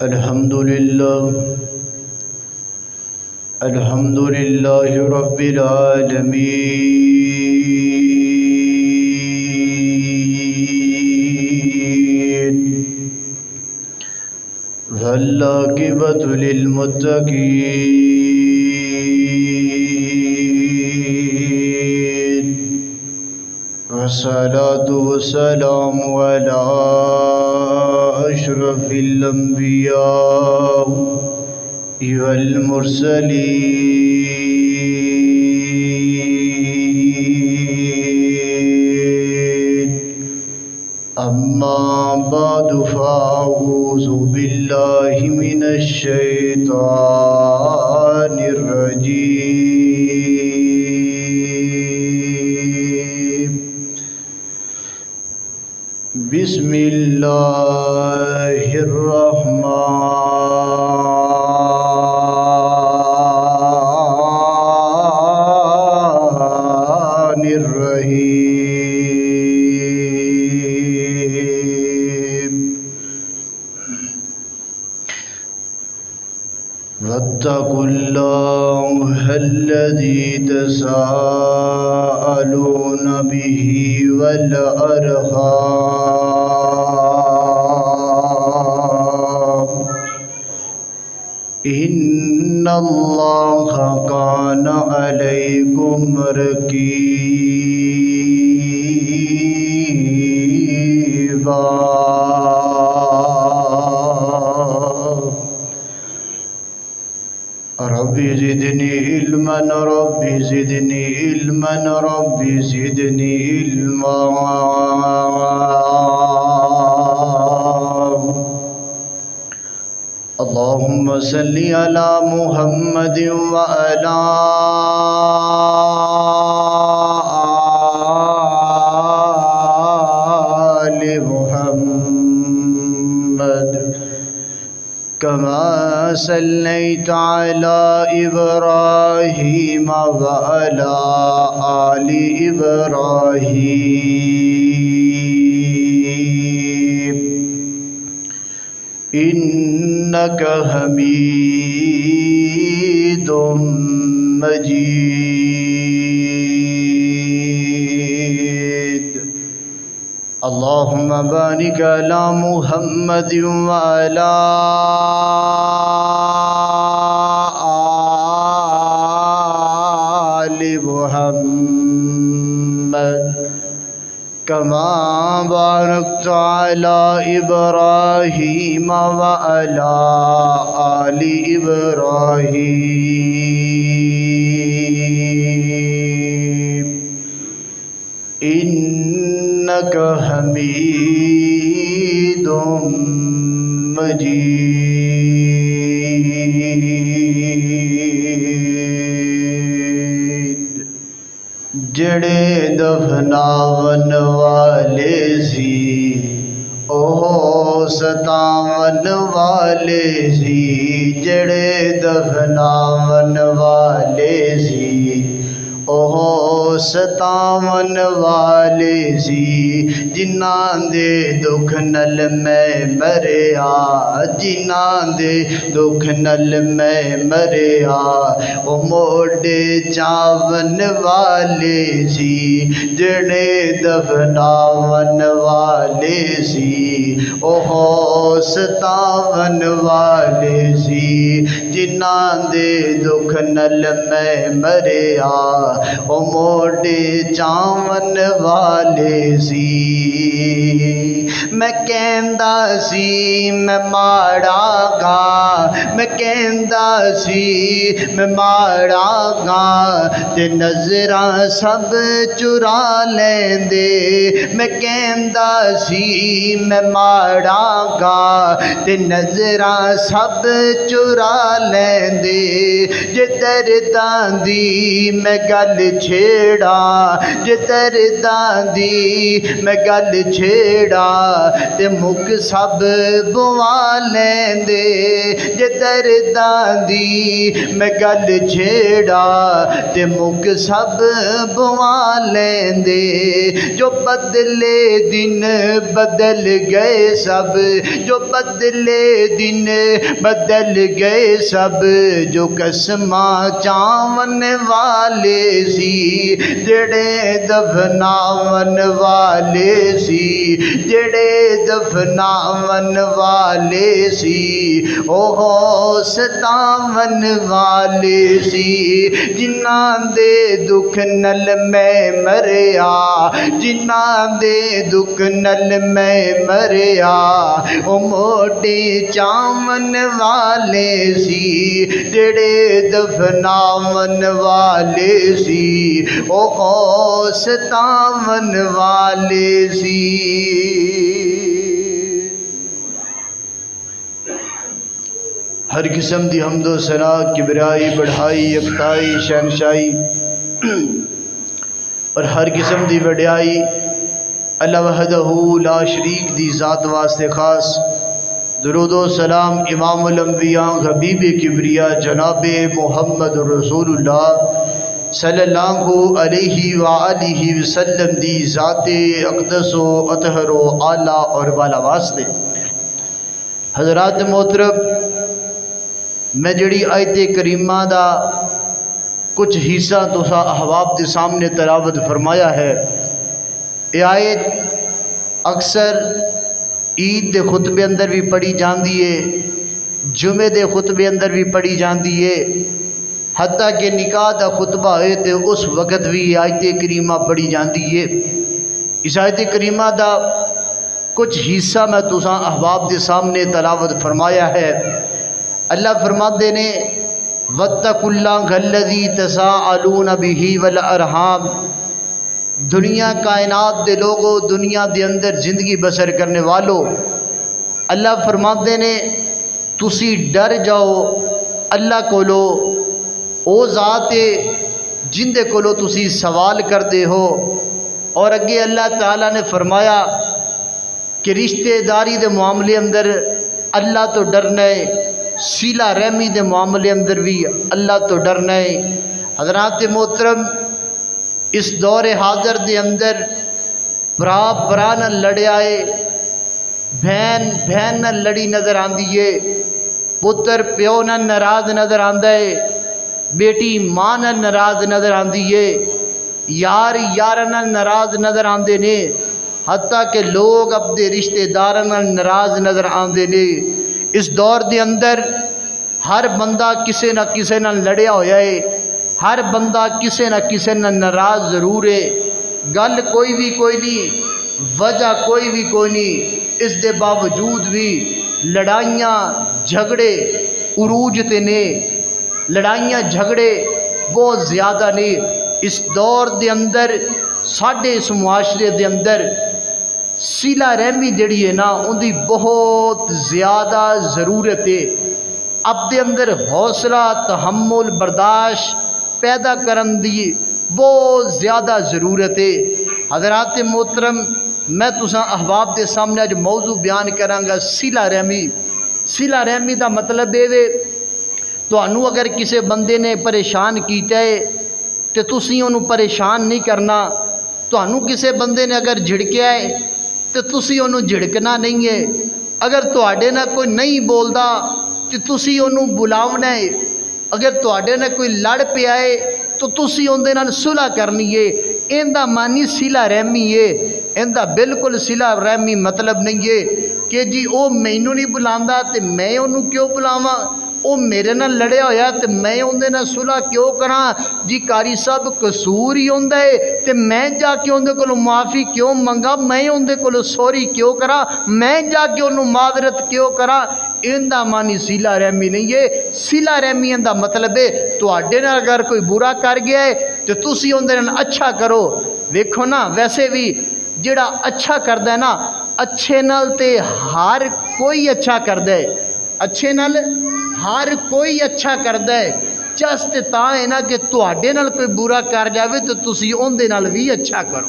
الحمد لله رب العالمين والعاقبة للمتقين والصلاة والسلام على أشرف الأنبياء والمرسلين أما بعد فأعوذ بالله من الشيطان الرجيم بسم الله الرحمن الرحيم واتقوا الله الذي تساءلون به والأرحام إن الله كان عليكم رقيبا ربي زدني علما ربي زدني علما ربي زدني علما اللهم صل على محمد وعلى آل محمد كما صليت على إبراهيم وعلى آل إبراهيم إنك حميد مجيد اللهم بارك على محمد وعلى آل محمد كما باركت على إبراهيم وعلى آل إبراهيم إنك حميد مجيد جڑے دفناون والے سی اوہ ستاون والے سی جڑے دفناون والے سی اوہ ستاون والے سی جنہاں دے دکھ نل میں مریا جنہاں دے دکھ نل میں مریا او موڈے چاون والے سی جڑے دفناون والے سی اوہ ستاون والے سی جنہاں دے دکھ نل میں مریا او موڈے چاون والے سی میں کہندا سی میں ماڑا گا میں کہندا سی میں ماڑا گا تے نظراں سب چرا لیندے میں کہندا سی میں ماڑا گا تے نظراں سب چرا لیندے جے درداں دی میں گل چھیڑا جے درداں دی میں گل چھیڑا تے مک سب بوا لیندے جے درداں دی میں گل چھیڑا تے مک سب بوا لیندے جو بدلے دن بدل گئے سب جو بدلے دن بدل گئے سب جو قسماں چاون والے سی جڑے دفناون والے سی جڑے دفناون والے سی او ستاون والے سی جنہاں دے دکھ نل میں مریا جنہاں دے دکھ نل میں مریا او موٹے چاون والے سی جڑے دفناون والے سی او ستاون والے سی۔ ہر قسم دی حمد و ثنا کبریائی بڑھائی یکتائی شہنشائی اور ہر قسم دی وڈیائی اللہ وحدہ لا شریک دی ذات واسطے خاص۔ درود و سلام امام الانبیاء حبیب کبریا جناب محمد رسول اللہ صلی اللہ علیہ وآلہ وسلم دی ذات اقدس و اطہر و اعلیٰ اور بالا واسطے۔ حضرات محترم، میں جڑی آیت کریمہ دا کچھ حصہ تسا احباب دے سامنے تلاوت فرمایا ہے، یہ آیت اکثر عید دے خطبے اندر بھی پڑھی جاندی ہے، جمعے دے خطبے اندر بھی پڑھی جاندی ہے، حتیٰ کہ نکاح دا خطبہ ہے تو اس وقت بھی آیت کریمہ پڑھی جاندی ہے۔ اس آیت کریمہ دا کچھ حصہ میں تسا احباب دے سامنے تلاوت فرمایا ہے۔ اللہ فرماتے نے وَاتَّقُوا اللَّهَ الَّذِي تَسَاءَلُونَ بِهِ وَالْأَرْحَامَ، دنیا کائنات دے لوگو، دنیا دے اندر زندگی بسر کرنے والو، اللہ فرماتے نے تسی ڈر جاؤ اللہ کولو، او ذات جن دے کولو تسی سوال کردے ہو۔ اور اگے اللہ تعالیٰ نے فرمایا کہ رشتہ داری دے معاملے اندر اللہ تو ڈرنا ہے، صلہ رحمی دے معاملے اندر بھی اللہ تو ڈرنا ہے۔ حضرات محترم، اس دور حاضر دے اندر برا برا نہ لڑیا ہے، بہن بہن نہ لڑی نظر آندی ہے، پتر پیو نہ ناراض نظر آندا ہے، بیٹی ماں نہ ناراض نظر آندی ہے، یار یار نہ ناراض نظر آندے نے، حتیٰ کہ لوگ اپنے رشتہ دار نہ ناراض نظر آندے نے۔ اس دور دے اندر ہر بندہ کسے نہ کسے نہ لڑیا ہویا ہے، ہر بندہ کسے نہ کسے نہ ناراض ضرور ہے، گل کوئی بھی کوئی نہیں، وجہ کوئی بھی کوئی نہیں، اس دے باوجود بھی لڑائیاں جھگڑے عروج تے نے، لڑائیاں جھگڑے بہت زیادہ نے۔ اس دور دے اندر ساڈے اس معاشرے دے اندر صلہ رحمی جڑی ہے نا ان دی بہت زیادہ ضرورت ہے۔ اب دے اندر حوصلہ تحمل برداشت پیدا کرن دی بہت زیادہ ضرورت ہے۔ حضرات محترم، میں تساں احباب دے سامنے اج موضوع بیان کراں گا صلہ رحمی۔ صلہ رحمی دا مطلب یہ ہے تانوں اگر کسی بندے نے پریشان کیتا ہے تو تسی انہوں پریشان نہیں کرنا، تانوں کسی بندے نے اگر جھڑکیا ہے تو تسی انہوں جھڑکنا نہیں ہے، اگر تواڈے نہ کوئی نہیں بولدا تو تسی انہوں بلاونا ہے، اگر تواڈے نہ کوئی لڑ پیا ہے تو تسی اندے نال صلح کرنی ہے۔ ایندا مانی صلہ رحمی ہے، ایندا بالکل صلہ رحمی مطلب نہیں ہے کہ جی او مینوں نہیں بلاندا تے میں انہوں کیوں بلاواں، او میرے نال لڑیا ہویا تے میں اندے نال صلح کیوں کراں، جی قاری صاحب قصور ہی ہوندا ہے تے میں جا کے اندے کولوں معافی کیوں منگا، میں اندے کولوں سوری کیوں کراں، میں جا کے انہوں معذرت کیوں کراں۔ ایندا مانی صلہ رحمی نہیں ہے۔ صلہ رحمی ایندا مطلب ہے تواڈے نال اگر کوئی برا کر گیا ہے تو تسی اندے نال اچھا کرو۔ ویکھو نا، ویسے بھی جڑا اچھا کردا ہے نا، اچھے نال تے ہر کوئی اچھا کردا ہے، اچھے نال ہر کوئی اچھا کردا ہے، چست تاں ہے نا کہ تواڈے نال کوئی برا کر جاوے تو تسی اون دے نال بھی اچھا کرو۔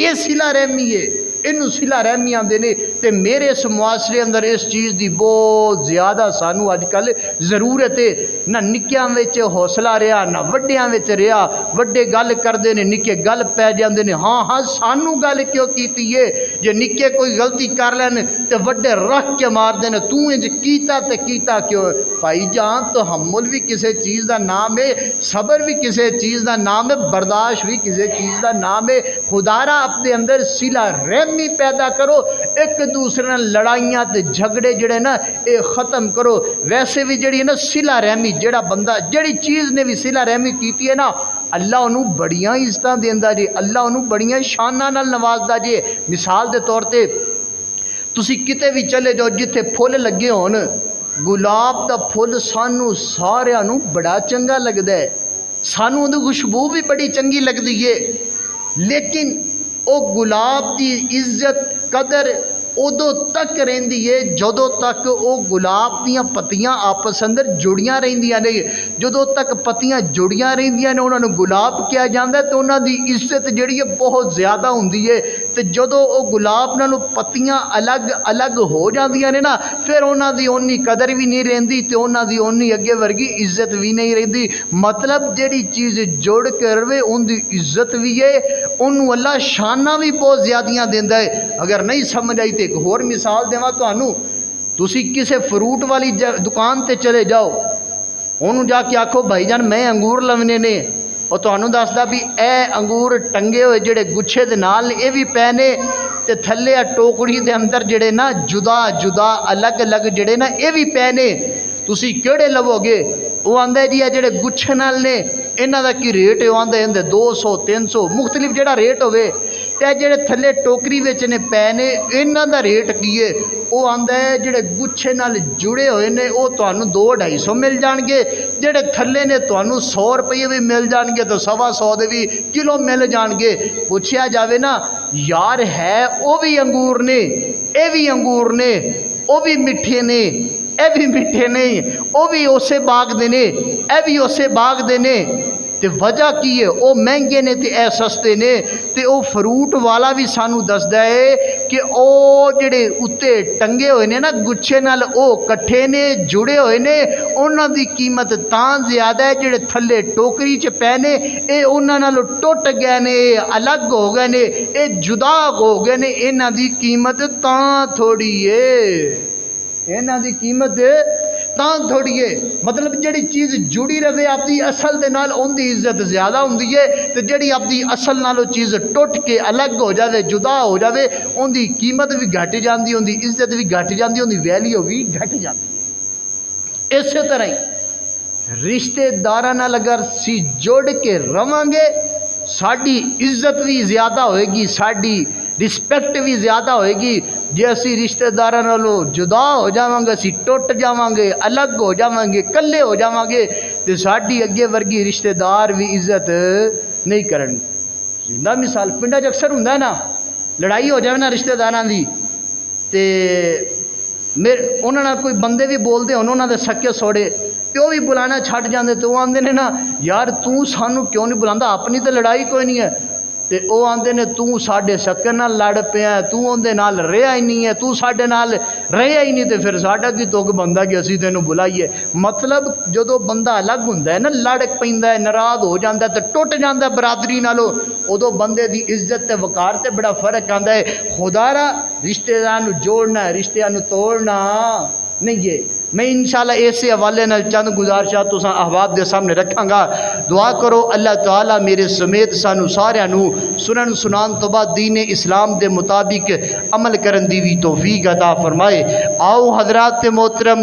یہ صلہ رحمی ہے۔ اینو صلہ رحمی آندے نے۔ تے میرے اس معاشرے اندر اس چیز دی بہت زیادہ سانو اج کل ضرورت ہے۔ نہ نکیاں وچ حوصلہ رہا نہ وڈیاں وچ رہا، وڈے گل کردے نے نکے گل پی جاندے نے، ہاں ہاں سانو گل کیوں کیتی ہے؟ جے نکے کوئی غلطی کر لین تے وڈے رکھ کے مار دین تو انج کیتا تے کیتا کیوں؟ بھائی جان تحمل بھی کسی چیز دا نام ہے، صبر بھی کسی چیز دا نام ہے، برداشت بھی کسی چیز دا نام ہے۔ خدا را اپنے اندر صلہ رحمی پیدا کرو، ایک دوسرے نال لڑائیاں تے جھگڑے جڑے نا اے ختم کرو۔ ویسے بھی جڑی ہے نا صلہ رحمی، جڑا بندہ جڑی چیز نے بھی صلہ رحمی کیتی ہے نا، اللہ انہوں بڑیاں عزتاں دیندا جی، اللہ انہوں بڑیاں شاناں نال نوازدا جی۔ مثال دے طور تے تسی کتے بھی چلے جاؤ جتھے پھل لگے ہون، گلاب دا پھل سانو سارے نوں بڑا چنگا لگدا ہے، سانو اندی خوشبو بھی بڑی چنگی لگدی ہے، لیکن او گلاب دی عزت قدر ادو تک رہندی ہے جدو تک او گلاب دیاں پتیاں آپس اندر جڑیاں رہندیاں نے۔ جدو تک پتیاں جڑیاں رہندیاں نے انہاں نوں گلاب کہا جاندا ہے تے انہاں دی عزت جڑی ہے بہت زیادہ ہوندی ہے۔ تے جدو او گلاب نالوں پتیاں الگ الگ ہو جاندیاں نے نا، پھر انہاں دی اونی قدر بھی نہیں رہندی تے انہاں دی اونی اگے ورگی عزت بھی نہیں رہندی۔ مطلب جڑی چیز جڑ کے رہے ان دی عزت بھی ہے، انہوں اللہ شاناں بھی بہت زیادیاں دیندا ہے۔ اگر نہیں سمجھ آئی تے ایک اور مثال دیواں تانوں، تسی کسے فروٹ والی دکان تے چلے جاؤ، انہوں جا کے آکھو بھائی جان میں انگور لونے نے، اور تانوں دسدا بھی اے انگور ٹنگے ہوئے جڑے گچھے دے نال اے بھی پینے تے تھلے ٹوکڑی دے اندر جڑے نا جدا جدا الگ الگ جڑے نا اے بھی پینے، تسی کیڑے لو گے؟ وہ آندے جی جڑے گچھے نال نے انہاں دا کی ریٹ ہے؟ وہ آندے 200 300 مختلف جڑا ریٹ ہوئے، تے جڑے تھلے ٹوکری وچ نے پے نے انہاں دا ریٹ کی ہے؟ وہ آندا ہے جڑے گچھے نال جڑے ہوئے نے وہ تانوں 200-250 مل جان گے، جڑے تھلے نے تانوں 100 روپے بھی مل جان گے، تو 125 دے بھی کلو مل جان گے۔ پوچھیا جاوے نا یار ہے وہ بھی انگور نے، اے بھی انگور نے، وہ بھی میٹھے نے، اے بھی میٹھے نہیں، وہ بھی اسے باغ دے نے، اے بھی اسے باغ دے نے، تے وجہ کی ہے؟ وہ مہنگے نے تے اے سستے نے۔ تے او فروٹ والا بھی سانو دسدا ہے کہ او جڑے اتے ٹنگے ہوئے نے نا گچھے نال او کٹھے نے جڑے ہوئے نے، انہاں دی قیمت تاں زیادہ ہے جڑے تھلے ٹوکری چ پے نے اے انہاں نال ٹوٹ گئے نے، الگ ہو گئے نے، اے جدا ہو گئے نے، انہاں دی قیمت تاں تھوڑی ہے، انہاں دی قیمت تاں تھوڑی ہے۔ مطلب جڑی چیز جڑی رہے اپنی اصل دے نال ان دی عزت زیادہ ہوندی ہے، تے جڑی اپنی اصل نالوں چیز ٹوٹ کے الگ ہو جاوے جدا ہو جاوے ان دی قیمت بھی گھٹ جاندی، ان دی عزت بھی گھٹ جاندی، ان دی ویلیو بھی گھٹ جاندی ہے۔ اسی طرح ہی رشتے داراں نال اگر سی جوڑ کے رواں گے ساڈی عزت بھی زیادہ ہوئے گی، ساڈی رسپیکٹ بھی زیادہ ہوئے گی۔ جے اسی رشتہ داراں نالوں جدا ہو جاواں گے، اسی ٹوٹ جاواں گے، الگ ہو جاواں گے، کلے ہو جاواں گے، تے ساڈی اگے ورگی رشتہ دار بھی عزت نہیں کرن۔ زندہ مثال پنڈاں 'چ اکثر ہوندا ہے نا، لڑائی ہو جاوے نا رشتہ داراں دی، تے انہاں نال کوئی بندے بھی بولدے ہون انہاں دے سکے سوڑے تے وہ بھی بلانا چھڈ جاندے، تے وہ آندے نے نا یار تو سانو کیوں نہیں بلاندا، اپنی تے لڑائی کوئی نہیں ہے، تے وہ آندے نے تو ساڈے سکے نال لڑ پیا، تو اندے نال رہیا ہی نہیں ہے، تو ساڈے نال رہیا ہی نہیں، تے پھر ساڈا کی تک بندا کہ اسی تینوں بلائیے۔ مطلب جدو بندہ الگ ہوندا ہے نا، لڑ پیندا ہے، ناراض ہو جاندا ہے تے ٹوٹ جاندا ہے برادری نالوں، ادو بندے دی عزت تے وقار تے بڑا فرق آندا ہے۔ خدا را رشتے داراں نوں جوڑنا ہے، رشتیاں نوں توڑنا نہیں ہے۔ میں انشاءاللہ ایسے حوالے نال چند گزارشات تساں احباب دے سامنے رکھاں گا۔ دعا کرو اللہ تعالیٰ میرے سمیت سانو سارے نوں سنن سنان تو بعد دین اسلام دے مطابق عمل کرن دی بھی توفیق عطا فرمائے۔ آؤ حضرات محترم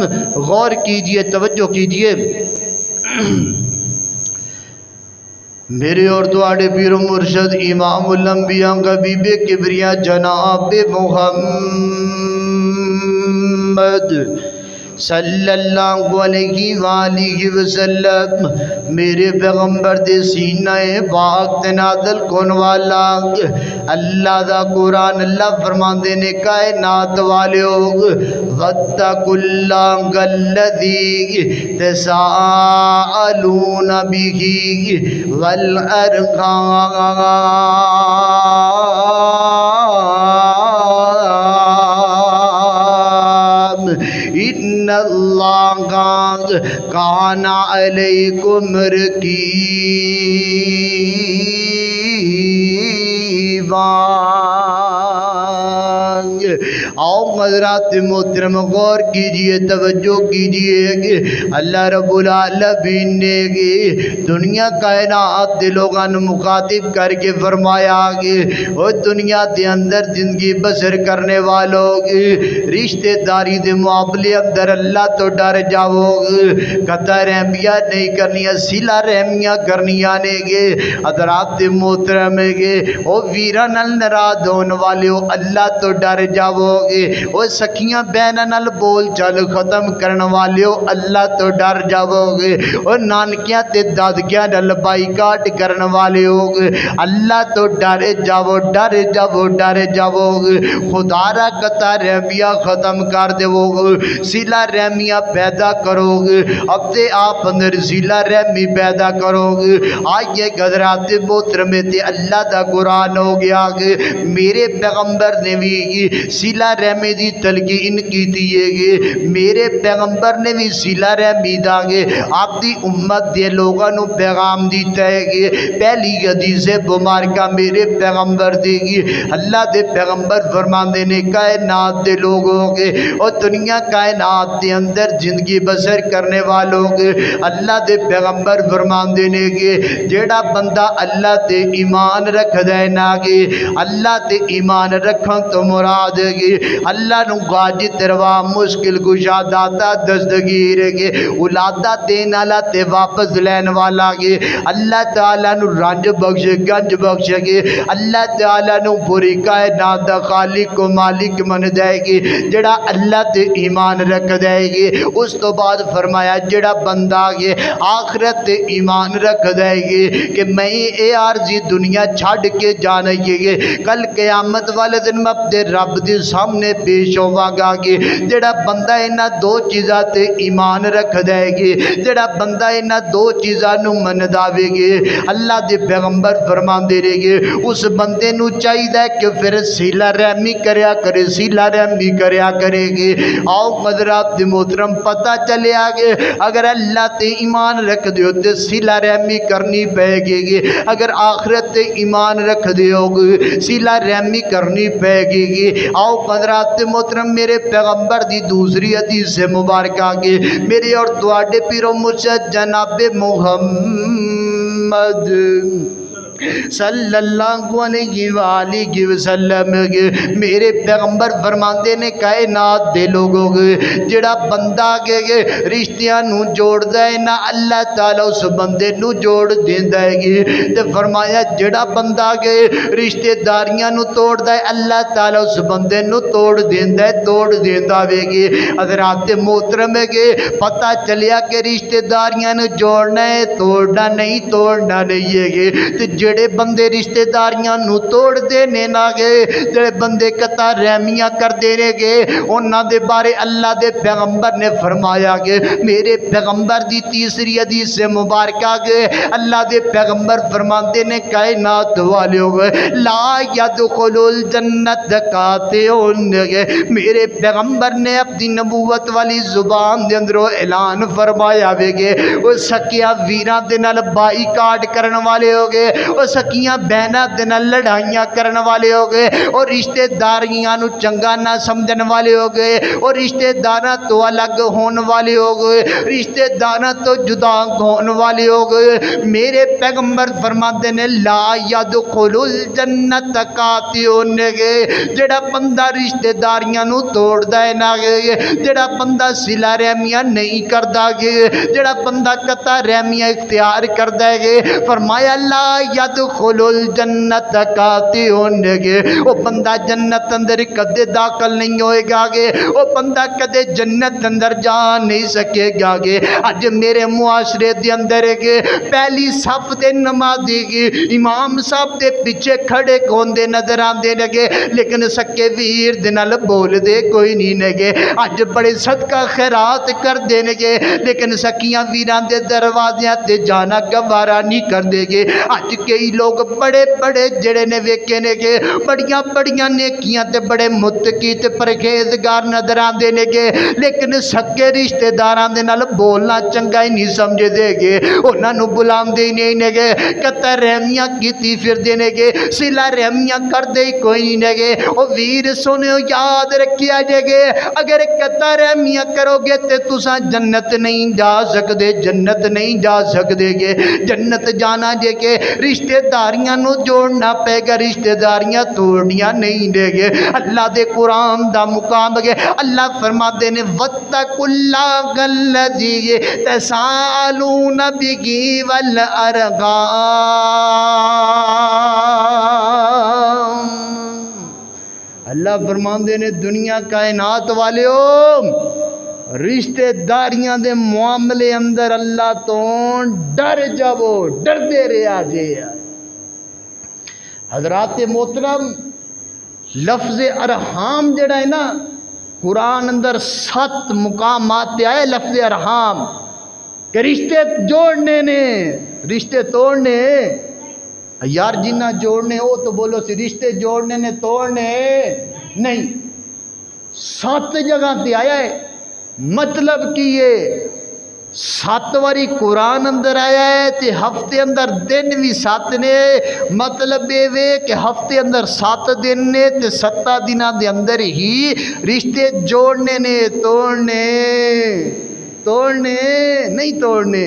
غور کیجئے، توجہ کیجئے، میرے اور تواڈے پیر و مرشد امام الانبیاء حبیب کبریا جناب محمد صلی اللہ علیہ وآلہ وسلم میرے پیغمبر دے سینہ پاک تے نازل کون والا اللہ دا قرآن اللہ فرماندے نے کائنات والیو واتقوا اللہ الذی تساءلون بہ والارحام ان اللہ کان علیکم رقیبا۔ آؤ حضرات محترم غور کیجئے، توجہ کیجئے کہ اللہ رب العالمین نے دنیا کائنات دے لوگاں نو مخاطب کر کے فرمایا کہ او دنیا دے اندر زندگی بسر کرنے والوں رشتہ داری دے معاملے اندر اللہ تو ڈر جاؤ، قطع رحمیاں نہیں کرنیاں، صلہ رحمیاں کرنیاں نے گے۔ حضرات محترم گے او ویراں نال ناراض ہون والےو اللہ تو ڈر جاؤ گے، او سکھیاں بہناں نال بول چال ختم کرن والےو اللہ تو ڈر جاؤ گے، او نانکیاں تے دادکیاں نال بائیکاٹ کرن والےو اللہ تو ڈر جاؤ، ڈر جاؤ، ڈر جاؤ گے۔ خدا را قطع رحمیاں ختم کر دیو گے، صلہ رحمیاں پیدا کرو گے، اپنے آپ اندر صلہ رحمی پیدا کرو گے۔ آئیے حضرات محترم تے اللہ دا قرآن ہو گیا کہ میرے پیغمبر نے بھی صلہ رحمی دی تلقین کی دیئے گے، میرے پیغمبر نے بھی صلہ رحمی دا گے آپ دی امت دے لوگاں نو پیغام دیتا ہے کہ پہلی حدیث مبارکہ میرے پیغمبر دے گی۔ اللہ دے پیغمبر فرماندے نے کائنات دے لوگوں کے اور دنیا کائنات دے اندر زندگی بسر کرنے والوں کے اللہ دے پیغمبر فرماندے نے کہ جیڑا بندہ اللہ تے ایمان رکھ دے نا گے، اللہ تے ایمان رکھن تو مراد گے اللہ نو غاجت روا مشکل کشا داتا دستگیر گے، اولادہ دین والا تے واپس لین والا گے، اللہ تعالیٰ نو رنج بخش گنج بخش گے، اللہ تعالیٰ نو پوری کائنات دا خالق کو مالک من دے گی جڑا اللہ تے ایمان رکھ دے گی۔ اس تو بعد فرمایا جڑا بندہ گے آخرت تے ایمان رکھ دے گی کہ میں اے عارضی دنیا چھڑ کے جانا گے، کل قیامت والے دن میں اپنے رب دے سامنے پیش ہوا گا گے۔ جڑا بندہ انہاں دو چیزاں تے ایمان رکھ دے گی، جڑا بندہ انہاں دو چیزاں نو من داوے گے، اللہ دے پیغمبر فرماندے رہے گے اس بندے نو چاہیے کہ پھر صلہ رحمی کریا کرے، صلہ رحمی کریا کرے گی۔ آؤ حضرات محترم پتہ چلے آگے اگر اللہ تے ایمان رکھ دیو تے صلہ رحمی کرنی پائے گی، اگر آخرت تے ایمان رکھ دیو گے صلہ رحمی کرنی پائے گی۔ آؤ حضرات محترم میرے پیغمبر دی دوسری حدیث مبارکہ کے میرے اور تواڈے پیرو مرشد جناب محمد صلی اللہ علیہ وآلہ وسلم میرے پیغمبر فرماندے نے کائنات دے لوگوں جڑا بندہ کے رشتیاں نو جوڑ دے نا اللہ تعالیٰ اس بندے نو جوڑ دیندہ ہے۔ تے فرمایا جڑا بندہ کے رشتہ داریاں نو توڑ دے اللہ تعالیٰ اس بندے نو توڑ دیندہ ہے، توڑ دیندہ ہے۔ حضرات محترم کے پتہ چلیا کہ رشتہ داریاں نو جوڑنا ہے، توڑنا نہیں، توڑنا نہیں ہے۔ جڑے بندے رشتہ داریاں نو توڑ دینے نا گے، جڑے بندے قطع رحمیاں کر دینے گے، انہاں دے بارے اللہ دے پیغمبر نے فرمایا کہ میرے پیغمبر دی تیسری حدیث سے مبارکہ گے اللہ دے پیغمبر فرماندے نے کائنات والے ہوئے لا یدخل الجنت قاطعون گے۔ میرے پیغمبر نے اپنی نبوت والی زبان دے اندروں اعلان فرمایا گے وہ سکیاں ویراں دے نال بائی کاٹ کرن والے ہو گے، وہ سکیاں بہناں دے نال لڑائیاں کرن والے ہو گئے، اور رشتہ داریاں نو چنگا نہ سمجھن والے ہو گئے، اور رشتہ داراں تو الگ ہون والے ہو گئے، رشتہ داراں تو جدا ہون والے ہو گئے۔ میرے پیغمبر فرماتے نے لا یدخل الجنت قاطعون گے، جڑا بندہ رشتہ داریاں نو توڑ دے نہ گے، جڑا بندہ صلہ رحمیاں نہیں کردا گے، جڑا بندہ قطع رحمیاں اختیار کردا گے، فرمایا لا یدخل الجنت قاطعون گے، وہ بندہ جنت اندر کدے داخل نہیں ہوئے گا گے، وہ بندہ کدے جنت اندر جا نہیں سکے گا گے۔ اج میرے معاشرے دے اندر گے پہلی صف دے نمازی گے امام صاحب دے پیچھے کھڑے ہوندے نظر آندے لگے، لیکن سکے ویر دے نال بول دے کوئی نہیں لگے۔ اج بڑے صدقہ خیرات کر دے لگے، لیکن سکیاں ویراں دے دروازیاں تے جانا گوارا نہیں کر دے گے۔ اج کے یہی لوگ بڑے بڑے جڑے نے ویکھے نے کہ بڑیاں بڑیاں نیکیاں تے بڑے متقی تے پرہیزگار نظر آندے نے کہ لیکن سکے رشتے داراں دے نال بولنا چنگا ہی نہیں سمجھ دے گے انہاں نوں بلاندے ہی نہیں نے گے قطع رحمیاں کیتی پھردے نے گے صلہ رحمیاں کردے ہی کوئی نہیں نے گے او ویر سنو یاد رکھیا جے گے اگر قطع رحمیاں کرو گے تے تساں جنت نہیں جا سکدے جنت نہیں جا سکدے گے جنت جانا جے کہ رشتے داریاں نو جوڑنا پے گا رشتے داریاں توڑنیاں نہیں دے گے اللہ دے قرآن دا مقام گے اللہ فرماتے نے وَاتَّقُوا اللَّهَ الَّذِي تَسَاءَلُونَ بِهِ وَالْأَرْحَامَ اللہ فرماندے نے دنیا کائنات والے ہو رشتے داریاں دے معاملے اندر اللہ تو ڈر جاؤ ڈر دے رہا جے حضرات محترم لفظ ارحام جڑا ہے نا قرآن اندر 7 مقامات پہ آئے لفظ ارحام کہ رشتے جوڑنے نے رشتے توڑنے یار جنہ جوڑنے ہو تو بولو سی رشتے جوڑنے نے توڑنے نہیں 7 جگہ تے آیا ہے مطلب کہ یہ 7 واری قرآن اندر آیا ہے تے ہفتے اندر دن بھی 7 نے مطلب یہ کہ ہفتے اندر 7 دن نے تے 7 دنوں دے اندر ہی رشتے جوڑنے نے توڑنے نہیں توڑنے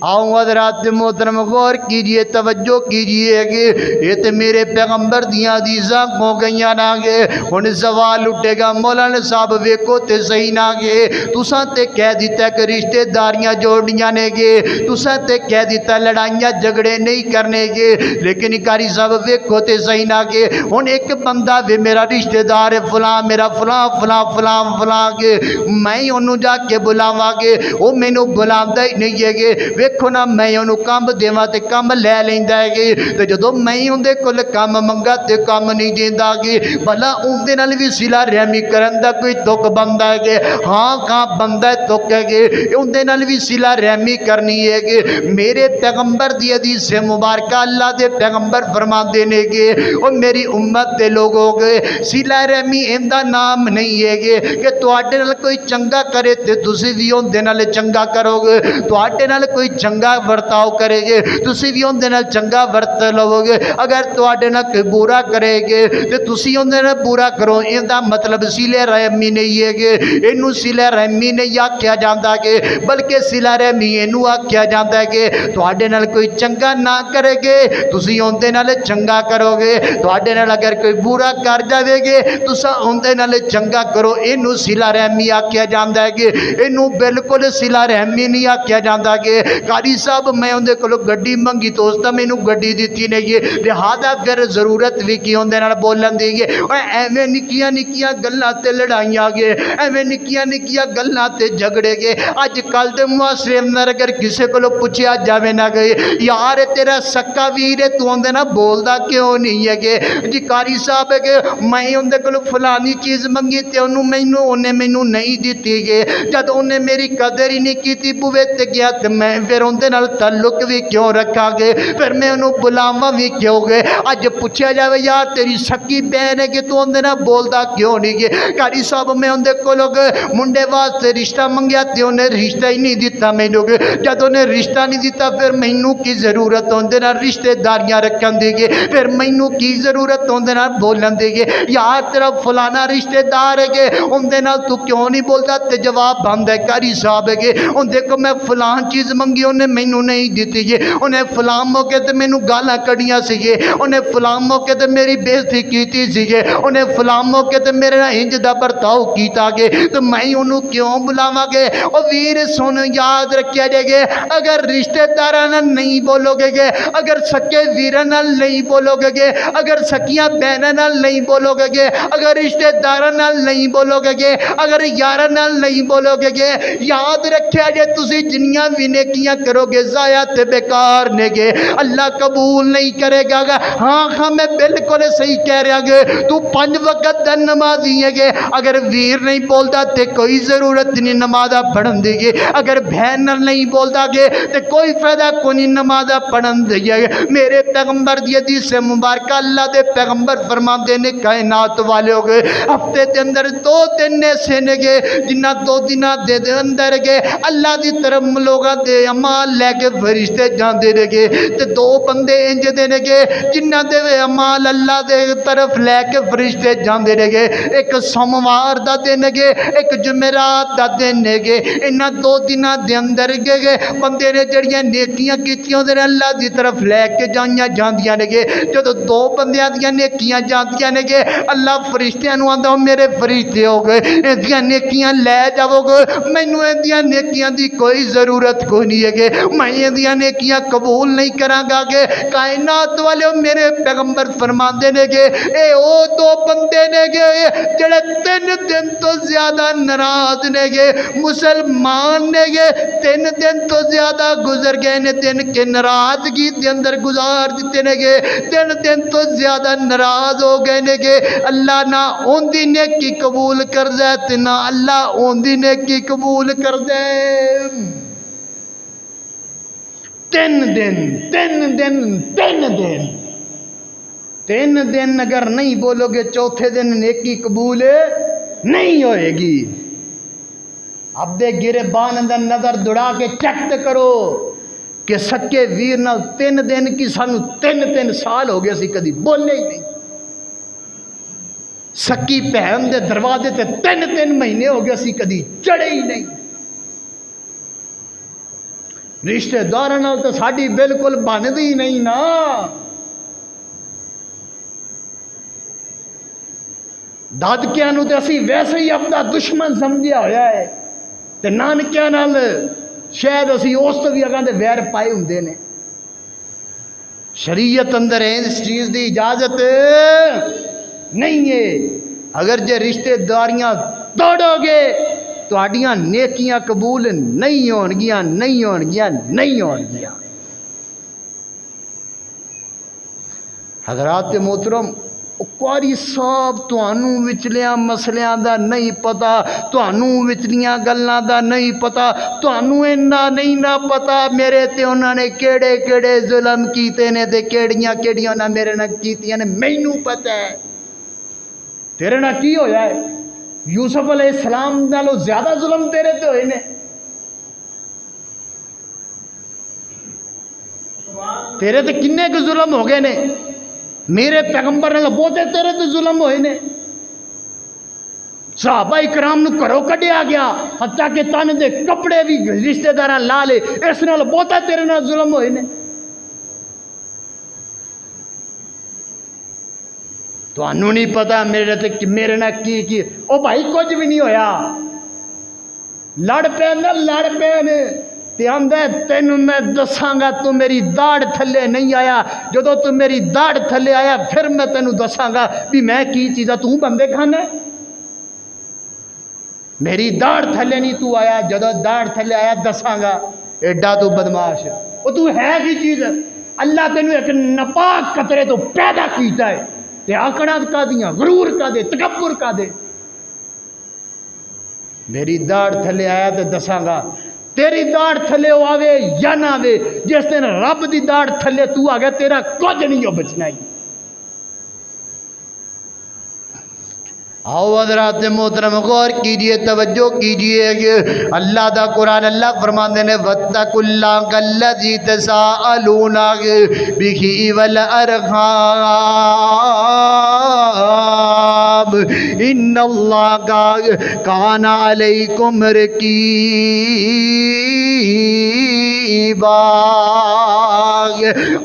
آؤں حضرات محترم غور کیجئے توجہ کیجئے کہ یہ تے میرے پیغمبر دیاں حدیثاں کو گئیاں نہ گے ان سوال اٹھے گا مولانا صاحب ویکو تے صحیح نہ گے تساں تے کہہ دیتا کہ رشتے داریاں جوڑنیاں نے گے تساں تے کہہ دیتا لڑائیاں جھگڑے نہیں کرنے گے لیکن کاری صاحب ویکو تے صحیح نہ گے ان ایک بندہ بھی میرا رشتے دار ہے فلاں میرا فلاں فلاں فلاں فلاں کے میں انہوں جا کے بلاواں گے وہ مینوں بلاوندا ہی نہیں ہے گے ویکھو نا میں انہوں کام دیواں تے کام لے لیندا ہے گے تے جدوں میں اندے کول کام منگا تے کام نہیں دیندا گے بھلا اندے نال وی صلہ رحمی کرن دا کوئی تک بندا ہے گے ہاں کہاں بندا ہے تک ہے گے اندے نال وی صلہ رحمی کرنی ہے گے میرے پیغمبر دی حدیث سے مبارکہ اللہ دے پیغمبر فرماندے نے گے او میری امت دے لوگوں گے صلہ رحمی ایندا نام نہیں ہے گے کہ تواڈے نال کوئی چنگا کرے تے تسی وی اندے نال چنگا کرو گے تواڈے نال کوئی چنگا ورتاؤ کرے گے تسی بھی اندے نال چنگا ورت لو گے اگر تواڈے نال کوئی برا کرے گے تے تسی اندے نال برا کرو ایندا مطلب صلہ رحمی نہیں ہے گے اینو صلہ رحمی نہیں آکھیا جاندا گے بلکہ صلہ رحمی اینو آکھیا جاندا ہے کہ تواڈے نال کوئی چنگا نہ کرے گے تسی اندے نال چنگا کرو گے تواڈے نال اگر کوئی برا کر جاوے گے تساں اندے نال چنگا کرو اینو صلہ رحمی آکھیا جاندا ہے کہ اینو بالکل صلہ رحمی نہیں آکھیا جاندا کہ قاری صاحب میں اندے کولوں گڈی منگی تو اس تے مینوں گڈی دتی نہیں ہے لہذا پھر ضرورت بھی کی اندے نال بولن دی ہے اوے ایویں نکیاں نکیاں گلاں تے لڑائیاں گے ایویں نکیاں نکیاں گلاں تے جھگڑے گے اج کل دے معاشرے اندر اگر کسے کولوں پوچھیا جاوے نہ گئے یار تیرا سکا ویر ہے تو اندے نال بولدا کیوں نہیں ہے کہ جی قاری صاحب ہے کہ میں اندے کولوں فلانی چیز منگی تے انہیں مینوں نہیں دتی گے جد انہیں میری قدر ہی نہیں کیتی بوے تے گیا تے میں پھر اندے نال تعلق بھی کیوں رکھا گے پھر میں انہوں بلاواں بھی کیوں گے اج پوچھا جاوے یار تیری سکی بہن ہے کہ تو اندے نال بولدا کیوں نہیں گے قاری صاحب میں اندے کولوں منڈے واسطے رشتہ منگیا تے انہیں رشتہ ہی نہیں دیتا مینوں گے جد انہیں رشتہ نہیں دیتا پھر مینوں کی ضرورت اندے نال رشتے داریاں رکھن دی گے پھر مینوں کی ضرورت اندے نال بولن دی گے یار تیرا فلانا رشتے دار ہے کہ اندے نال تو کیوں نہیں بولدا تے جواب بند ہے قاری صاحب ہے کہ ان دیکھو میں فلان چیز منگی انہیں مینوں نہیں دیتی گے انہیں فلان موقع تے مینوں گالاں کڑیاں سی گے انہیں فلان موقع تے میری بےزتی کیتی سی گے انہیں فلان موقع تے میرے نال انج دا برتاؤ کیتا گے تو میں انہوں کیوں بلاواں گے او ویر سن یاد رکھیا جائے گے اگر رشتے داراں نال نہیں بولو گے اگر سکے ویراں نال نہیں بولو گے اگر سکیاں بہناں نال نہیں بولو گے اگر رشتے داراں نال نہیں بولو گے اگر یاراں نال نہیں بولو گے یاد رکھیا جے تسی جنیاں بھی نیکیاں کرو گے ضائع تے بیکار نے گے، اللہ قبول نہیں کرے گا۔ ہاں میں بالکل صحیح کہہ رہا گے، تو 5 وقت دا نمازی ہے گے، اگر ویر نہیں بولدا تے کوئی ضرورت نہیں نمازہ پڑھن دی گے، اگر بہنر نہیں بولدا گے تے کوئی فائدہ کوئی نہیں نمازہ پڑھن دی گے۔ میرے پیغمبر دی حدیث سے مبارکہ اللہ دے پیغمبر فرماندے نے کائنات والے ہو گئے ہفتے دے اندر 2 دن ایسے نے گے جنہ 2 دنہ دے اندر گے اللہ دی طرف لوگاں دے عمال لے کے فرشتے جاندے نے گے، تے 2 بندے انج دے نے گے جنہ دے عمال اللہ دے طرف لے کے فرشتے جاندے نے گے، ایک سوموار دا دن گے ایک جمعرات دا دن گے، انہاں 2 دنہ دے اندر گے بندے نے جڑیاں نیکیاں کیتیاں دے اللہ دی طرف لے کے جاندیاں نے گے، جدو 2 بندیاں دیاں نیکیاں جاندیاں نے گے اللہ فرشتیاں نو آندا میرے فرشتے ہو گئے اندیاں نیکیاں لے جاؤ گے، مینوں اندیاں نیکیاں دی کوئی ضرورت کوئی نہیں ہے گے، میں اندیاں نیکیاں قبول نہیں کراں گا گے۔ کائنات والے میرے پیغمبر فرماندے نے گے اے او 2 بندے نے گے جڑے 3 دن تو زیادہ ناراض نے گے، مسلمان نے گے 3 دن تو زیادہ گزر گئے نے، دن کے ناراضگی دے اندر گزار دیتے نے گے، 3 دن تو زیادہ ناراض ہو گئے نے گے، اللہ نہ ان دی نیکی قبول کر دے تے نہ اللہ ان دی نیکی قبول کر دے۔ 3 دن 3 دن اگر نہیں بولو گے چوتھے دن نیکی قبول نہیں ہوئے گی۔ اب دے گربان اندر نظر دوڑا کے چیک کرو کہ سکے ویر نال 3 دن کی سانو 3 سال ہو گئے سی کدی بولے ہی نہیں، سکی بہن دے دروازے تے 3 مہینے ہو گئے سی کدی چڑھے ہی نہیں، رشتہ داراں نال تے ساڈی بالکل بندی نہیں نا۔ دادکیاں نو تے اسی ویسے ہی اپنا دشمن سمجھیا ہویا ہے تے نانکیاں نال شاید اسی اس تو بھی اگاں دے ویر پائے ہوندے نے۔ شریعت اندر اس چیز دی اجازت نہیں ہے، اگر جے رشتہ داریاں توڑو گے تہاڈیاں نیکیاں قبول نہیں ہونگیاں نہیں ہونگیاں نہیں ہونگیاں۔ حضرات محترم قاری صاحب تانوں وچلیاں مسلیاں دا نہیں پتا، تانوں وچلیاں گلاں دا نہیں پتا، تانوں اینا نہیں نہ پتا میرے تے انہاں نے کیڑے کیڑے ظلم کیتے نے تے کیڑیاں کیڑیاں نہ میرے نہ کیتیاں نے، مینوں پتا ہے۔ تیرے نہ کی ہویا ہے؟ یوسف علیہ السلام نالوں زیادہ ظلم تیرے تے ہوئے نے، تیرے تے کنے کے ظلم ہو گئے نے، میرے پیغمبر نے بہتے تیرے تے ظلم ہوئے نے۔ صحابہ اکرام نو گھروں کڈیا گیا، حتیٰ کہ تن دے کپڑے بھی رشتہ داراں لا لے، اس نال بہتا تیرے نال ظلم ہوئے نے۔ تو انہوں نہیں پتا میرے نہ کی او بھائی کچھ بھی نہیں ہویا، لڑ پین تے آندا تینوں میں دساں گا تو میری داڑ تھلے نہیں آیا، جدو تو میری داڑ تھلے آیا پھر میں تینوں دساں گا بھی میں کی چیزاں تو بندے کھانا ہے، میری داڑ تھلے نہیں تو آیا، جدو داڑ تھلے آیا دساں گا، ایڈا تو بدماش وہ تو ہے کی چیز، اللہ تینوں ایک ناپاک قطرے تو پیدا کیتا ہے تے آکڑاں کا دیاں، غرور کا دے، تکبر کا دے، میری داڑ تھلے آیا تے دساں گا، تیری داڑ تھلے ہو آوے یا نہ آوے، جس دن رب دی داڑ تھلے تو آ گیا تیرا کچھ نہیں ہو بچنا ہی۔ آؤ حضرات محترم غور کیجئے، توجہ کیجئے کہ اللہ دا قرآن اللہ فرماندے نے وَاتَّقُوا اللَّهَ الَّذِي تَسَاءَلُونَ بِهِ وَالْأَرْحَامَ إِنَّ اللَّهَ كَانَ عَلَيْكُمْ رَقِيبًا۔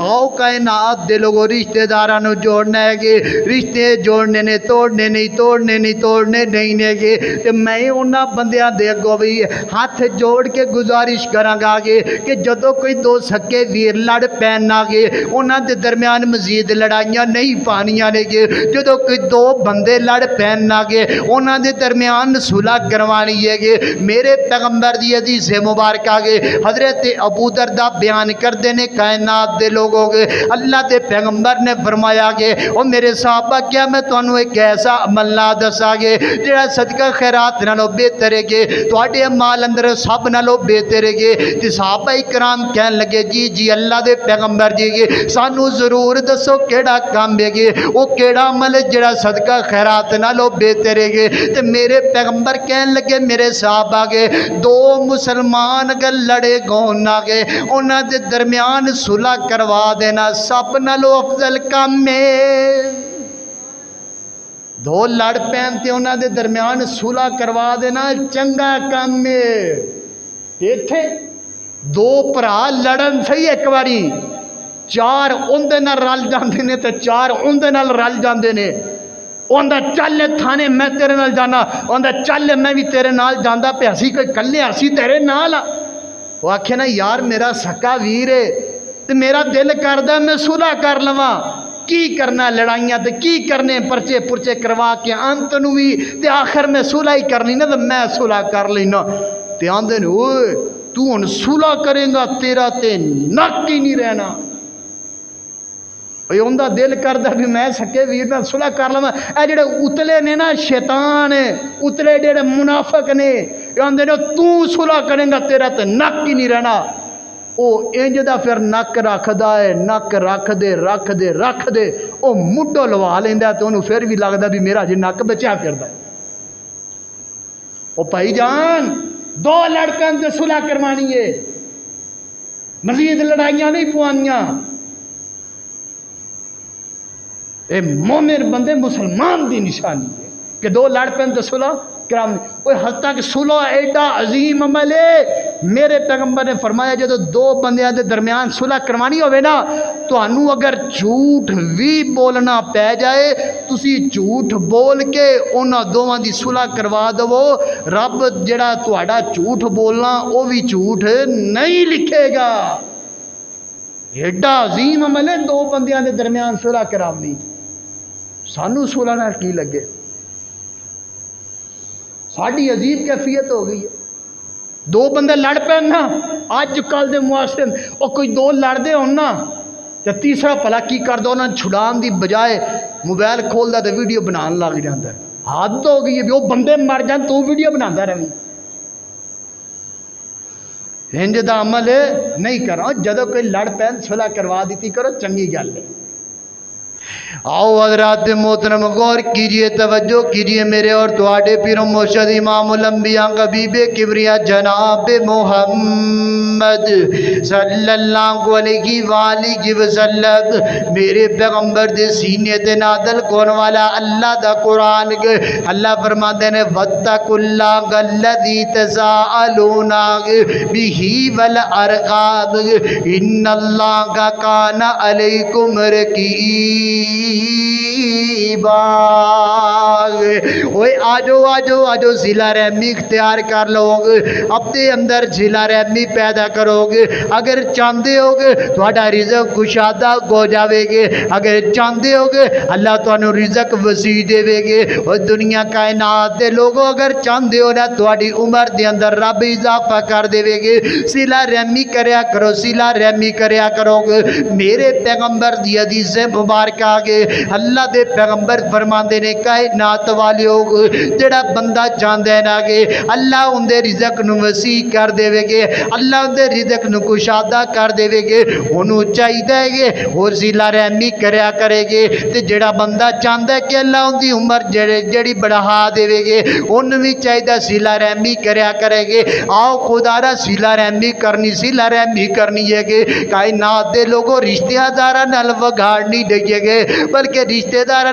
آؤ کائنات دے لوگوں رشتے داراں نو جوڑنا ہے کہ رشتے جوڑنے نے توڑنے نہیں نے کہ تے میں انہاں بندیاں دے اگوں بھی ہاتھ جوڑ کے گزارش کراں گا کہ جدوں کوئی دو سکے ویر لڑ پین نہ گے انہاں دے درمیان مزید لڑائیاں نہیں پانیاں نے کہ جدوں کوئی دو بندے لڑ پین نہ گے انہاں دے درمیان صلح کروانی ہے کہ میرے پیغمبر دی حدیث مبارکہ کے حضرت ابو دردہ بیان کر دینے کائنات دے لوگوں کے اللہ دے پیغمبر نے فرمایا کہ او میرے صحابہ کیا میں تانوں ایک ایسا عمل نہ دسا گے جڑا صدقہ خیرات نالوں بہتر ہے کہ تواڈے مال اندر سب نالوں بہتر ہے کہ تے صحابہ کرام کہن لگے جی اللہ دے پیغمبر جی کہ سانو ضرور دسو کیڑا کام ہے کہ او کیڑا عمل ہے جڑا صدقہ خیرات نالوں بہتر ہے کہ تے میرے پیغمبر کہن لگے میرے صحابہ کے دو مسلمان اگر لڑے گون نہ گے انہاں دے درمیان صلح کروا دینا سب نالوں افضل کام ہے دو لڑ پین تے انہاں دے درمیان صلح کروا دینا چنگا کام ہے ایتھے دو بھرا لڑن صحیح ایک واری چار اندے نال رل جاندے نے تے چار اندے نال رل جاندے نے اوندا چل تھانے میں تیرے نال جانا اوندا چل میں بھی تیرے نال جاندا پہ اسی کوئی کلے اسی تیرے نال وہ آکھے نا یار میرا سکا ویر ہے تے میرا دل کردا میں صلح کر لواں کی کرنا لڑائیاں تے کی کرنے پرچے پرچے کروا کے انت نو بھی تے آخر میں صلح ہی کرنی نا تے میں صلح کر لینا تے آندے نے اوئے تو ہن صلح کرے گا تیرا تے نک ہی نہیں رہنا اوندا دل کردا بھی میں سکے ویر نال صلح کر لواں اے جڑے اتلے نے نا شیطان اتلے جڑے منافق نے آندے نے تو صلح کرے گا تیرا تے نک ہی نہیں رہنا او انج دا پھر نک رکھدا ہے نک رکھ دے او مڈو لوا لیندا تے اونوں پھر بھی لگدا بھی میرا جی نک بچا کردا ہے او بھائی جان دو لڑکاں تے صلح کروانی ہے مزید لڑائیاں نہیں پوانیاں اے مومن بندے مسلمان دی نشانی ہے کہ دو لڑ پین تے صلح کرام اوے حتیٰ کہ صلح ایڈا عظیم عمل ہے میرے پیغمبر نے فرمایا جدو دو بندیاں دے درمیان صلح کروانی ہوئے نا تانوں اگر جھوٹ بھی بولنا پہ جائے تسی جھوٹ بول کے انہاں دوواں دی صلح کروا دو رب جڑا تہاڈا جھوٹ بولنا او بھی جھوٹ نہیں لکھے گا ایڈا عظیم عمل ہے دو بندیاں دے درمیان صلح کرانی سانو صلح نال کی لگے ساڈی عجیب کیفیت ہو گئی ہے دو بندے لڑ پین نا اج کل دے معاشرے او کوئی دو لڑدے ہون نا تے تیسرا بھلا کی کر دو انہاں چھڑان دی بجائے موبائل کھولدا تے ویڈیو بنان لگ جاندا ہے حد ہو گئی ہے بھی او بندے مر جان تو ویڈیو بناندا رہویں انج دا عمل نہیں کرو جدو کوئی لڑ پین صلح کروا دیتی کرو چنگی گل ہے آؤ حضرات محترم غور کیجئے توجہ کیجئے میرے اور تواڈے پیر و مرشد امام الانبیاء حبیب کبریا جناب محمد صلی اللہ علیہ وآلہ وسلم میرے پیغمبر دے سینے تے نازل کون والا اللہ دا قرآن اللہ فرماتے ہیں واتقوا اللہ الذی تساءلون بہ والارحام ان اللہ کان علیکم رقیبا اوے آجو صلہ رحمی اختیار کر لو اپنے اندر صلہ رحمی پیدا کرو گے اگر چاہتے ہو گے تہاڈا رزق کشادہ ہو جاوے گے اگر چاہتے ہو گے اللہ تانوں رزق وسیع دے گے اور دنیا کائنات دے لوگوں اگر چاہتے ہو نا تہاڈی عمر دے اندر رب اضافہ کر دے گے صلہ رحمی کریا کرو صلہ رحمی کریا کرو گے میرے پیغمبر دی حدیث مبارکہ آگے اللہ دے پیغمبر فرماندے نے کائنات والے لوگ جڑا بندہ چاہندے ہے نا کہ اللہ ان دے رزق نو وسیع کر دے گے اللہ ان دے رزق نو کشادہ کر دے گے انہوں چاہیے گے اور صلہ رحمی کریا کرے گے تے جڑا بندہ چاہندا ہے کہ اللہ ان دی عمر جڑی بڑھا دے گے انہوں بھی چاہیے صلہ رحمی کریا کرے گے آؤ خدا را صلہ رحمی کرنی ہے کہ کائنات دے لوگوں رشتہ داراں نال وگاڑ نہیں دئیے گے بلکہ رشتہ داراں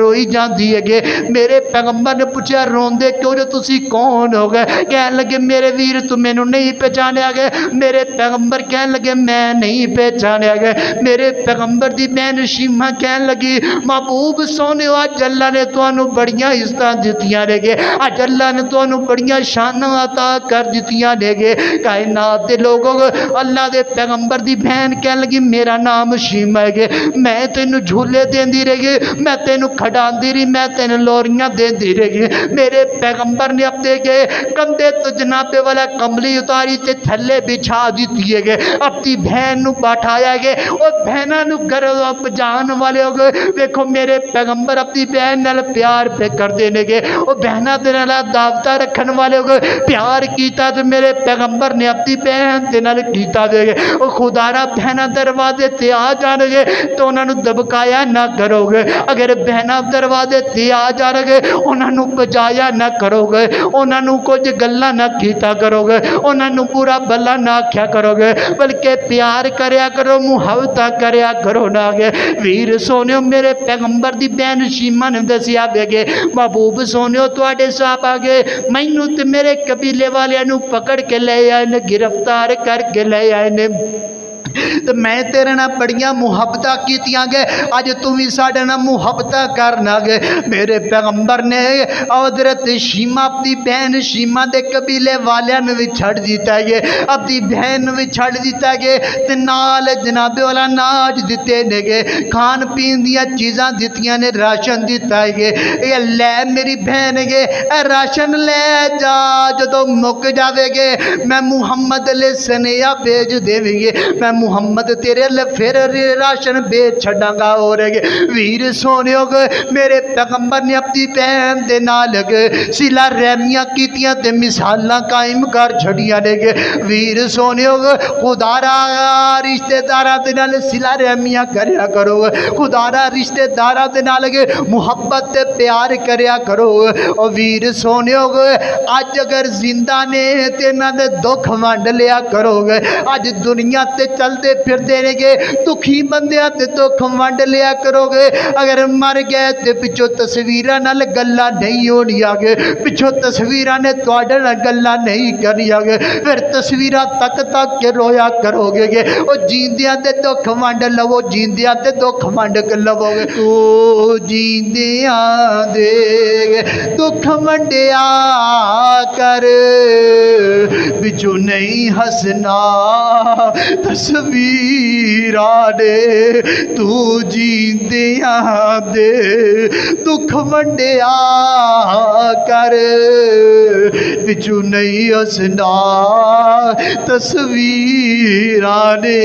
روئی جاندی ہے کہ میرے پیغمبر نے پوچھا روندے کیوں جو تسی کون ہو گئے؟ کہنے لگے میرے ویر تو مینوں نہیں پہچانیا گئے۔ میرے پیغمبر کہنے لگے میں نہیں پہچانیا گئے۔ میرے پیغمبر دی بہن شیمہ کہنے لگی محبوب سونے اج اللہ نے تانوں بڑیاں عزتاں دتیاں نے گے، اج اللہ نے تانوں بڑیاں شاناں عطا کر دتیاں نے گے۔ کائنات دے لوگوں اللہ دے پیغمبر دی بہن کہنے لگی میرا نام شیمہ ہے گے، میں تینوں جھولے دیندی رہی، میں تینوں کھڈاندی رہی، میں تینوں لوریاں دیندی رہی۔ میرے پیغمبر نے اپنے کے کندھے تو جناب والا کملی اتاری تے تھلے بچھا دیتی ہے گے، اپنی بہن نو بٹھایا گے، اور بہناں نو گھروں جان والے ہو گئے۔ دیکھو میرے پیغمبر اپنی بہن نال پیار پہ کر دینے گے، اور بہناں دے نال دعوتاں رکھن والے ہو گئے۔ پیار کیتا تو میرے پیغمبر نے اپنی بہن دے نال کیتا دے گے، اور خدا را بہناں دروازے تے آ جان گے تو انہاں نو دبکایا نہ کرو گے، اگر بہناں دروازے تے آ جان گے انہاں نو بجایا نہ کرو گے، انہاں نو کچھ گلاں نہ کیتا کرو گے، انہاں نو برا بلا نہ آکھیا کرو گے، بلکہ پیار کریا کرو، محبت کریا کرو نہ گے۔ ویر سونیو میرے پیغمبر دی بہن شیمہ نے دسیا کہ محبوب سونیو تواڈے صحابہ گے مینوں تے میرے قبیلے والیاں نو پکڑ کے لے آئے نے، گرفتار کر کے لے آئے نے، تو میں تیرے نہ بڑیاں محبتاں کیتیاں گے، اج تو بھی ساڈے نہ محبتاں کرنا گے۔ میرے پیغمبر نے حضرت شیمہ اپنی بہن شیمہ دے قبیلے والیاں نو بھی چھڑ دیتا ہے، اپنی بہن نو بھی چھڑ دیتا ہے، تے نال جناب والا ناج دتے نے گے، کھان پین دیاں چیزاں دتیاں نے، راشن دیتا ہے، اے لے میری بہن گے اے راشن لے جا، جدوں مک جاوے گے میں محمد لے سنیا بھیج دیویں گے، میں محمد تیرے لے پھر راشن بیچ چھڑاں گا۔ ہو رہے گے ویر سونیو گے میرے پیغمبر نے اپنی بہن دے نال گے سلا رحمیاں کیتیاں تے مثالاں قائم کر چھڑیاں نے گے۔ ویر سونیو گے خدا را رشتہ داراں دے نال سلا رحمیاں کریا کرو، خدا را رشتہ داراں دے نال گے محبت تے پیار کریا کرو۔ او ویر سونیو گے اج اگر زندہ نے تے انہاں دے دکھ ونڈ لیا کرو گے، اج دنیا تے چلتے پھرتے رہے گے دکھی بندیاں تے دکھ ونڈ لیا کرو گے، اگر مر گئے تے پچھو تصویراں نال گلاں نہیں ہونی آگے، پچھو تصویراں نے تواڈے نال گلاں نہیں کرنی آگے، پھر تصویراں تک تک کے رویا کرو گے او جیندیاں تے دکھ ونڈ لو، جیندیاں تے دکھ ونڈ کے لو گے، تو جیندیاں دے دکھ ونڈیا کر بچو نہیں ہسنا تصویراں نے، تو جیندیاں دے دکھ ونڈیا کر بچو نہیں ہسنا تصویراں نے،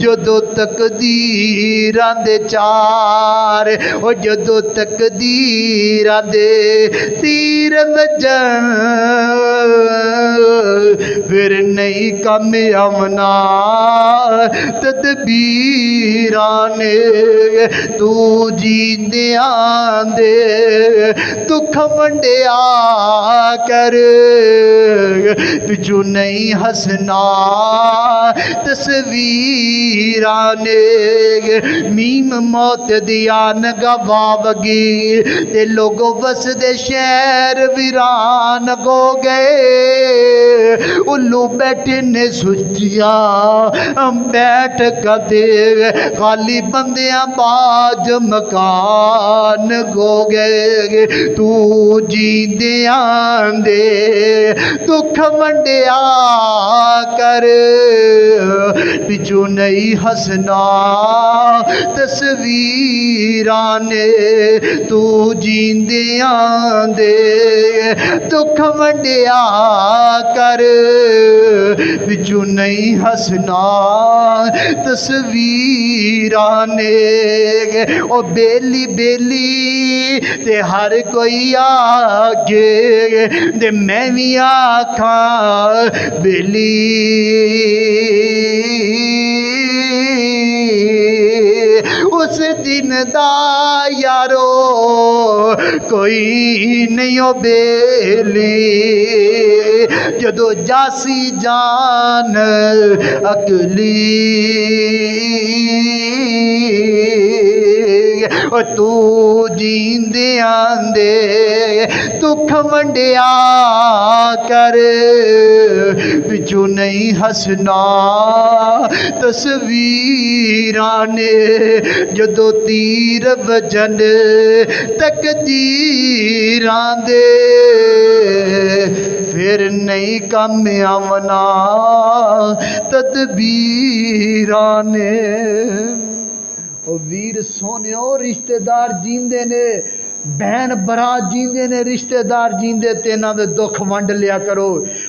جدو تقدیراں دے چار او جدو تقدیراں دے تیر وجن پھر نہیں کم امنا تدبیراں نے، تو جیندیاں دے دکھ ونڈیا کر پچھو نہیں ہسنا تصویراں نے، میم موت دیان گواوگی تے لوگو وس دے شہر ویران گو گئے، الو بیٹھے نے سچیاں بیٹھ کدے خالی بندیاں باج مکان گو گئے، تو جیندیاں دے دکھ ونڈیا کر پچھو نہیں ہسنا تصویراں نے، تو جیندیاں دے دکھ ونڈیا کر پچھو نہیں ہسنا تصویراں نے، او بیلی بیلی تے ہر کوئی آگے دے میں بھی آکھاں بیلی اس دن دا یارو کوئی نہیں ہو بیلی، جدو جاسی جان اگلی تو جیندیاں دے دکھ ونڈیا کر پچھو نہیں ہسنا تصویراں نے جدو تیر وجن تقدیراں دے پھر نہیں کم آونا تدبیراں نے او ویر سونے او رشتہ دار جیندے نے بہن برات جیندے نے رشتہ دار جیندے تے انہاں دے دکھ ونڈ لیا کرو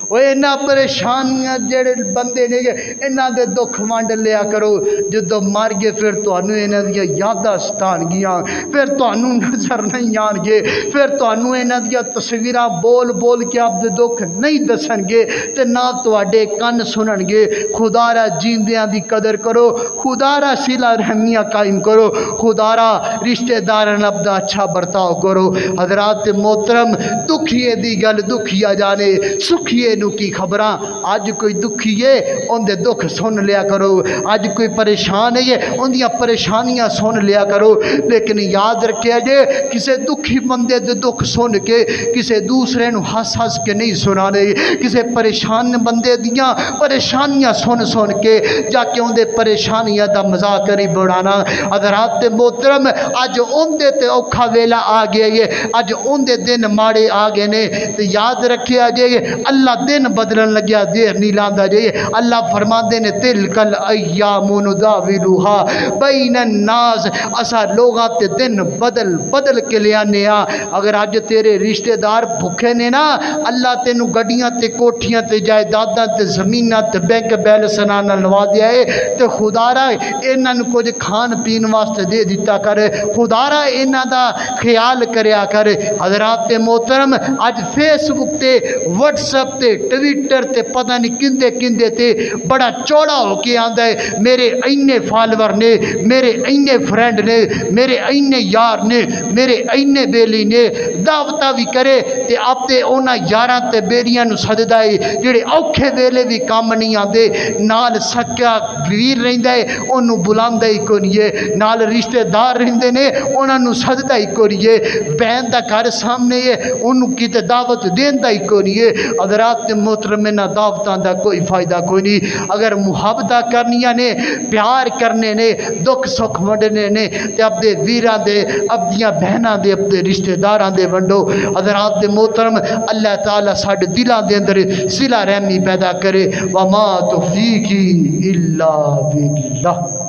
او انہاں پریشانیاں جڑے بندے نے انہاں دے دکھ ونڈ لیا کرو جدو مر گئے پھر تانوں انہاں دی یاداں ستان گیاں پھر تانوں نظر نہیں آن گے پھر تانوں انہاں دی تصویراں بول بول کے آپ دے دکھ نہیں دسن گے تے نہ تواڈے کن سنن گے خدا را جیندیاں دی قدر کرو خدا را صلہ رحمیاں قائم کرو خدا را رشتہ داراں نال اچھا برتاؤ کرو حضرات محترم دکھیے دی گل دکھیا جانے سکھیے نو کی خبراں اج کوئی دکھیے ان دے دکھ سن لیا کرو اج کوئی پریشان ہے ان دیاں پریشانیاں سن لیا کرو لیکن یاد رکھیا جے کسے دکھی بندے دے دکھ سن کے کسے دوسرے نو ہس ہس کے نہیں سنانے کسے پریشان بندے دیاں پریشانیاں سن سن کے جا کے ان دے پریشانیاں دا مذاق نہیں بڑھانا حضرات محترم اج ان دے تے اوکھا ویلا آ گیا یہ اج ان دے دن ماڑے آ گئے نے تو یاد رکھیا جے اللہ دن بدلن لگیا دیر نہیں لاندا جے اللہ فرماندے نے تلکل ایام نداولھا بین الناس اسا لوگاں تے دن بدل بدل کے لے آنے اگر اج تیرے رشتہ دار بھوکے نے نا اللہ تینوں گڈیاں تے کوٹھیاں تے جائیداداں تے زمیناں تے بینک بیلنساں نال نوازیا ہے تے خدا را انہاں نوں کچھ کھان پین واسطے دے دیتا کر خدا را انہاں دا خیال کریا کر حضرات محترم اج فیس بک تے واٹس ایپ تے ٹویٹر تے پتہ نہیں کندے کندے تے بڑا چوڑا ہو کے آندا ہے میرے اینے فالوور نے میرے اینے فرینڈ نے میرے اینے یار نے میرے اینے بیلی نے دعوتاں بھی کرے تے آپ تے انہاں یاراں تے بیلیاں نو سددا ہے جڑے اوکھے ویلے بھی کام نہیں آندے نال سکا ویر رہندا ہے اونوں بلاندا ہی کوئی نہیں نال رشتہ دار رہندے نے انہاں نو سددا ہی کوئی نہیں بہن دا گھر سامنے ہے انہوں کیتے دعوت دیندا ہی کوئی نہیں حضرات محترم نہ دعوتاں دا کوئی فائدہ کوئی نہیں اگر محبتاں کرنیاں نے پیار کرنے نے دکھ سکھ ونڈنے نے تے اپنے ویراں دے اپنیاں بہناں دے اپنے رشتہ داراں دے ونڈو حضرات محترم اللہ تعالی ساڈے دلاں دے اندر صلہ رحمی پیدا کرے وما توفیقی الا باللہ